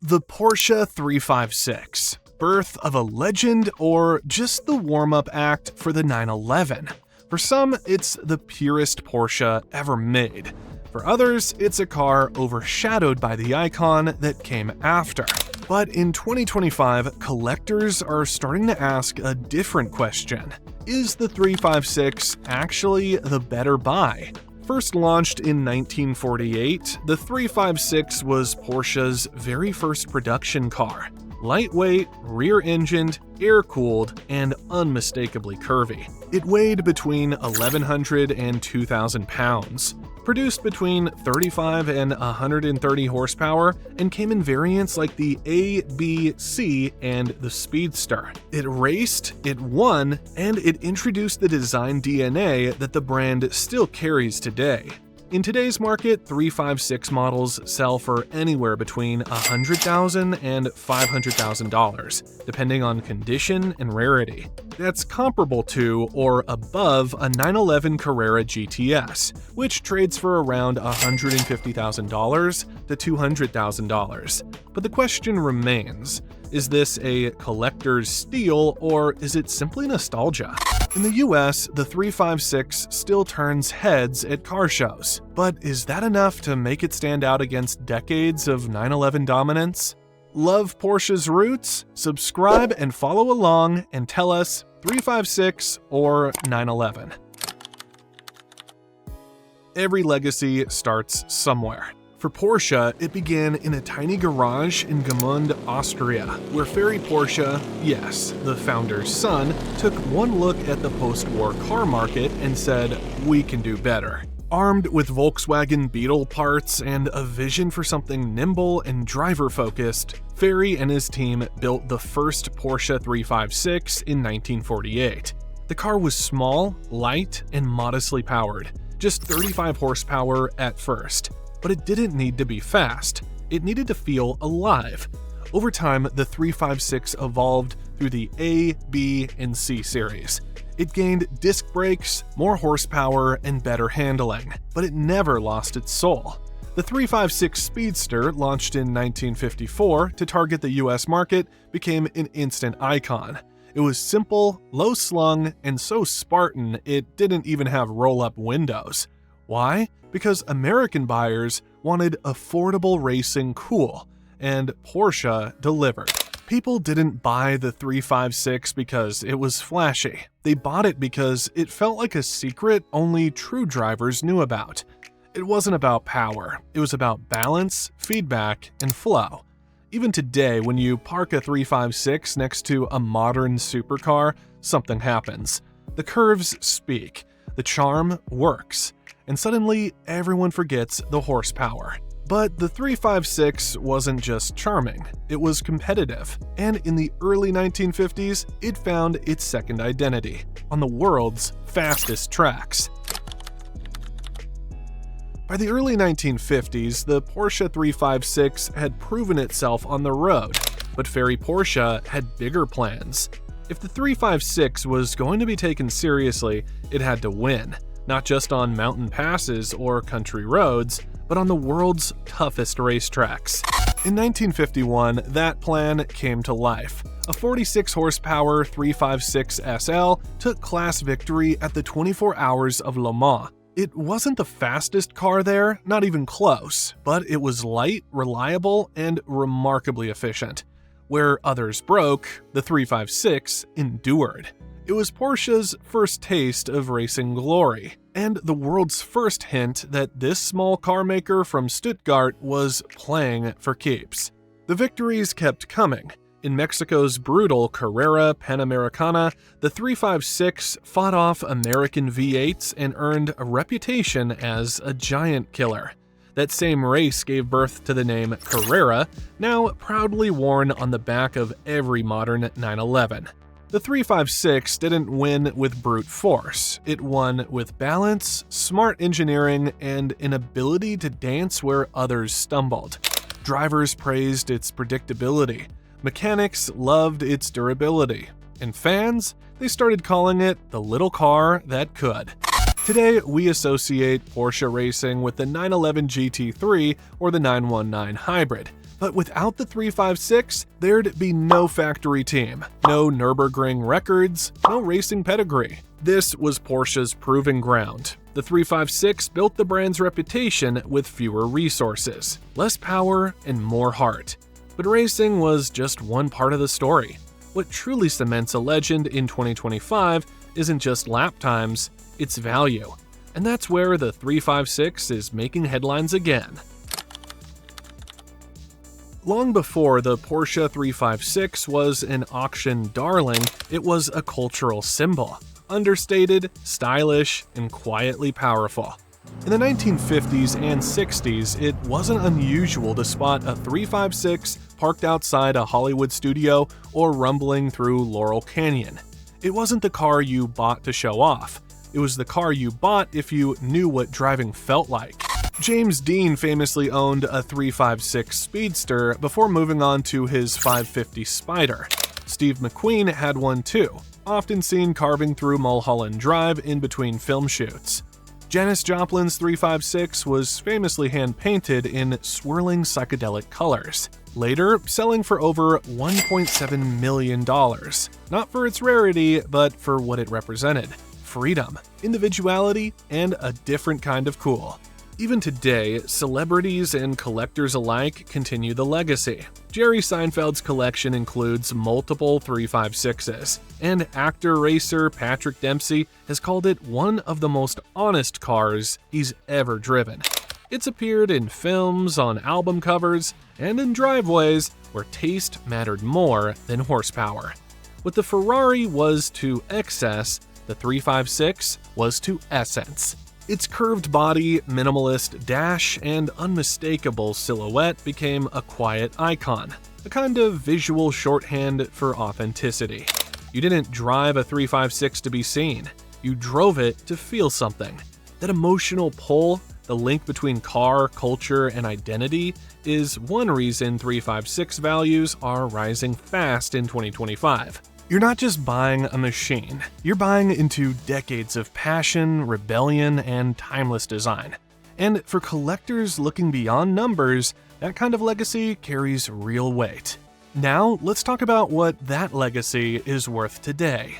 The Porsche 356, birth of a legend or just the warm-up act for the 911. For some, it's the purest Porsche ever made. For others, it's a car overshadowed by the icon that came after. But in 2025, collectors are starting to ask a different question. Is the 356 actually the better buy? First launched in 1948, the 356 was Porsche's very first production car. Lightweight, rear-engined, air-cooled, and unmistakably curvy. It weighed between 1,100 and 2,000 pounds, produced between 35 and 130 horsepower, and came in variants like the A, B, C, and the Speedster. It raced, it won, and it introduced the design DNA that the brand still carries today. In today's market, 356 models sell for anywhere between $100,000 and $500,000, depending on condition and rarity. That's comparable to or above a 911 Carrera GTS, which trades for around $150,000 to $200,000. But the question remains, is this a collector's steal or is it simply nostalgia? In the US, the 356 still turns heads at car shows, but is that enough to make it stand out against decades of 911 dominance? Love Porsche's roots? Subscribe and follow along and tell us 356 or 911. Every legacy starts somewhere. For Porsche, it began in a tiny garage in Gmünd, Austria, where Ferry Porsche, yes, the founder's son, took one look at the post-war car market and said, "We can do better." Armed with Volkswagen Beetle parts and a vision for something nimble and driver-focused, Ferry and his team built the first Porsche 356 in 1948. The car was small, light, and modestly powered, just 35 horsepower at first. But it didn't need to be fast. It needed to feel alive. Over time, the 356 evolved through the A, B, and C series. It gained disc brakes, more horsepower, and better handling, but it never lost its soul. The 356 Speedster, launched in 1954 to target the US market, became an instant icon. It was simple, low-slung, and so Spartan it didn't even have roll-up windows. Why? Because American buyers wanted affordable racing cool, and Porsche delivered. People didn't buy the 356 because it was flashy. They bought it because it felt like a secret only true drivers knew about. It wasn't about power, it was about balance, feedback, and flow. Even today, when you park a 356 next to a modern supercar, something happens. The curves speak, the charm works, and suddenly everyone forgets the horsepower. But the 356 wasn't just charming, it was competitive. And in the early 1950s, it found its second identity on the world's fastest tracks. By the early 1950s, the Porsche 356 had proven itself on the road, but Ferry Porsche had bigger plans. If the 356 was going to be taken seriously, it had to win, not just on mountain passes or country roads, but on the world's toughest racetracks. In 1951, that plan came to life. A 46 horsepower 356 SL took class victory at the 24 Hours of Le Mans. It wasn't the fastest car there, not even close, but it was light, reliable, and remarkably efficient. Where others broke, the 356 endured. It was Porsche's first taste of racing glory, and the world's first hint that this small car maker from Stuttgart was playing for keeps. The victories kept coming. In Mexico's brutal Carrera Panamericana, the 356 fought off American V8s and earned a reputation as a giant killer. That same race gave birth to the name Carrera, now proudly worn on the back of every modern 911. The 356 didn't win with brute force. It won with balance, smart engineering, and an ability to dance where others stumbled. Drivers praised its predictability. Mechanics loved its durability. And fans, they started calling it the little car that could. Today, we associate Porsche racing with the 911 GT3 or the 919 Hybrid, But without the 356, there'd be no factory team, no Nürburgring records, no racing pedigree. This was Porsche's proving ground. The 356 built the brand's reputation with fewer resources, less power, and more heart. But racing was just one part of the story. What truly cements a legend in 2025 isn't just lap times, it's value. And that's where the 356 is making headlines again. Long before the Porsche 356 was an auction darling, it was a cultural symbol. Understated, stylish, and quietly powerful. In the 1950s and 60s, it wasn't unusual to spot a 356 parked outside a Hollywood studio or rumbling through Laurel Canyon. It wasn't the car you bought to show off. It was the car you bought if you knew what driving felt like. James Dean famously owned a 356 Speedster before moving on to his 550 Spider. Steve McQueen had one too, often seen carving through Mulholland Drive in between film shoots. Janis Joplin's 356 was famously hand-painted in swirling psychedelic colors, later selling for over $1.7 million. Not for its rarity, but for what it represented: freedom, individuality, and a different kind of cool. Even today, celebrities and collectors alike continue the legacy. Jerry Seinfeld's collection includes multiple 356s, and actor-racer Patrick Dempsey has called it one of the most honest cars he's ever driven. It's appeared in films, on album covers, and in driveways where taste mattered more than horsepower. What the Ferrari was to excess, the 356 was to essence. Its curved body, minimalist dash, and unmistakable silhouette became a quiet icon, a kind of visual shorthand for authenticity. You didn't drive a 356 to be seen, you drove it to feel something. That emotional pull, the link between car, culture, and identity, is one reason 356 values are rising fast in 2025. You're not just buying a machine, you're buying into decades of passion, rebellion, and timeless design. And for collectors looking beyond numbers, that kind of legacy carries real weight. Now, let's talk about what that legacy is worth today.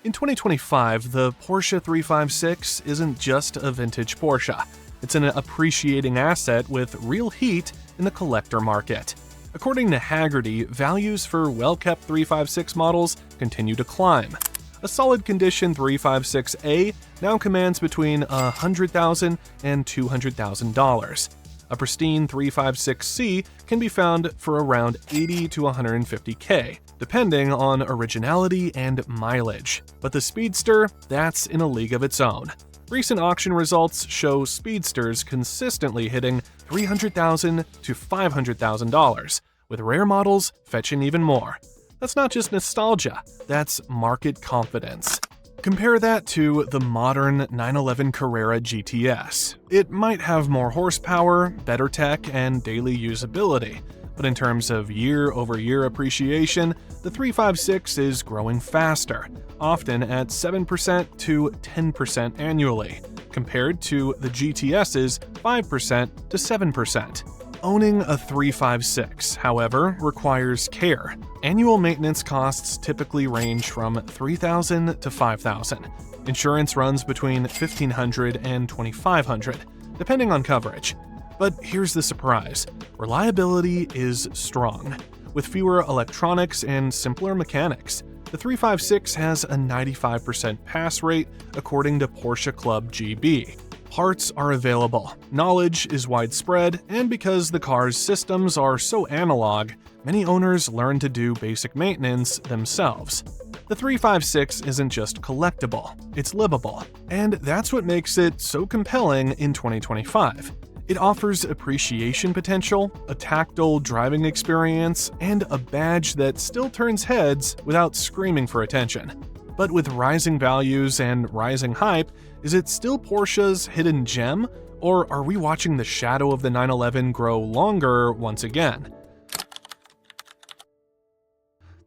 In 2025, the Porsche 356 isn't just a vintage Porsche. It's an appreciating asset with real heat in the collector market. According to Haggerty, values for well-kept 356 models continue to climb. A solid condition 356A now commands between $100,000 and $200,000. A pristine 356C can be found for around $80,000 to $150,000, depending on originality and mileage. But the Speedster, that's in a league of its own. Recent auction results show Speedsters consistently hitting $300,000 to $500,000, with rare models fetching even more. That's not just nostalgia, that's market confidence. Compare that to the modern 911 Carrera GTS. It might have more horsepower, better tech, and daily usability, but in terms of year-over-year appreciation, the 356 is growing faster, often at 7% to 10% annually, compared to the GTS's 5% to 7%. Owning a 356, however, requires care. Annual maintenance costs typically range from $3,000 to $5,000. Insurance runs between $1,500 and $2,500, depending on coverage. But here's the surprise: reliability is strong. With fewer electronics and simpler mechanics, the 356 has a 95% pass rate according to Porsche Club GB. Parts are available, knowledge is widespread, and because the car's systems are so analog, many owners learn to do basic maintenance themselves. The 356 isn't just collectible, it's livable, and that's what makes it so compelling in 2025. It offers appreciation potential, a tactile driving experience, and a badge that still turns heads without screaming for attention. But with rising values and rising hype, is it still Porsche's hidden gem, or are we watching the shadow of the 911 grow longer once again?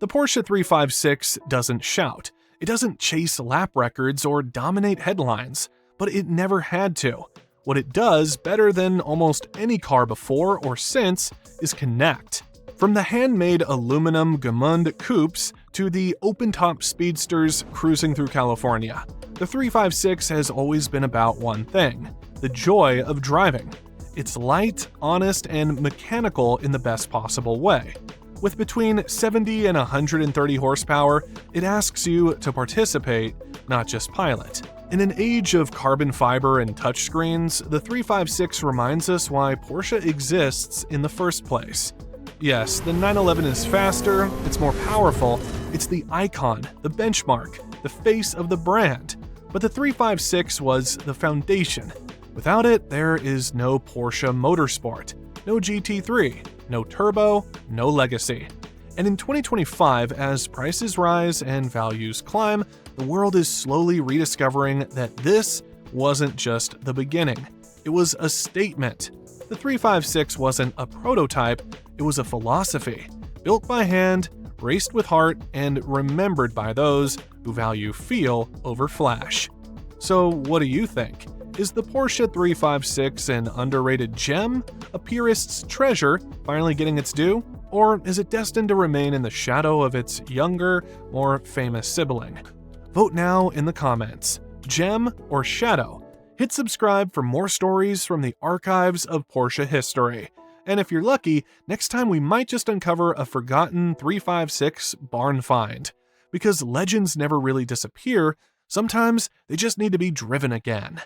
The Porsche 356 doesn't shout, it doesn't chase lap records or dominate headlines, but it never had to. What it does better than almost any car before or since is connect. From the handmade aluminum Gemund coupes to the open-top speedsters cruising through California, the 356 has always been about one thing: the joy of driving. It's light, honest, and mechanical in the best possible way. With between 70 and 130 horsepower, it asks you to participate, not just pilot. In an age of carbon fiber and touchscreens, the 356 reminds us why Porsche exists in the first place. Yes, the 911 is faster, it's more powerful, it's the icon, the benchmark, the face of the brand. But the 356 was the foundation. Without it, there is no Porsche Motorsport, no GT3, no turbo, no legacy. And in 2025, as prices rise and values climb, the world is slowly rediscovering that this wasn't just the beginning. It was a statement. The 356 wasn't a prototype, it was a philosophy, built by hand, raced with heart, and remembered by those who value feel over flash. So what do you think? Is the Porsche 356 an underrated gem, a purist's treasure finally getting its due? Or is it destined to remain in the shadow of its younger, more famous sibling? Vote now in the comments. Gem or shadow? Hit subscribe for more stories from the archives of Porsche history. And if you're lucky, next time we might just uncover a forgotten 356 barn find. Because legends never really disappear, sometimes they just need to be driven again.